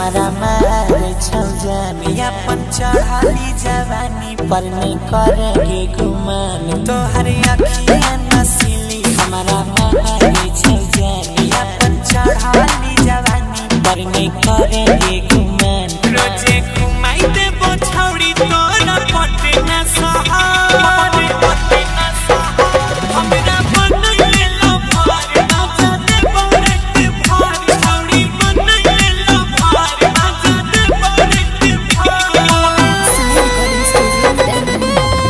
हमारा मारे छौ जानी अपन चढ़ाली जवानी पर नहीं करेंगे गुमान तोहर अखियां नसीली हमारा मारे छौ जानी अपन चढ़ाली जवानी पर नहीं करेंगे गुमान रोजे घुमाई दे बोछौड़ी तोरा पटे न सहार पटे न सहार हमरा बनले लो भार ना जाते बरत भार छौड़ी बनले लो भार ना जाते बरत भार साई रिकॉर्डिंग स्टूडियो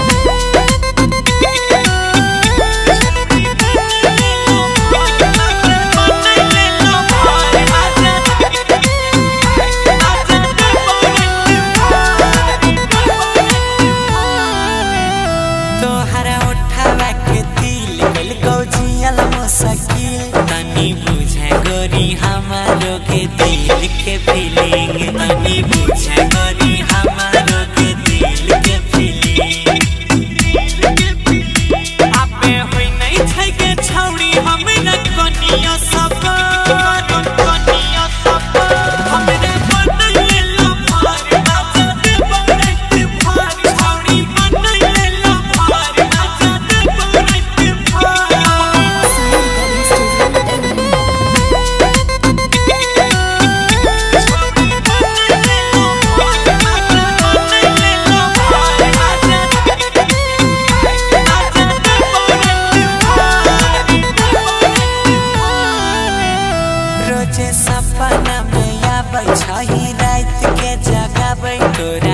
तोहरा उठावा के दिल गल गौजियल मुश्किल तनी बुझे गोरी हमारो के दिल के फीलिंग तनी बुझे गोरी हमारो के दिल के फीलिंग आपे होई नहीं छै के छौड़ी हमरा कनिया सब कनिया सब हमरा बनले लो भार ना जाते बरत भार छौड़ी बनले लो भार ना जाते बरत भार साई रिकॉर्डिंग स्टूडियो रोजे सपना में आबै छही रात के जगाबै तोरा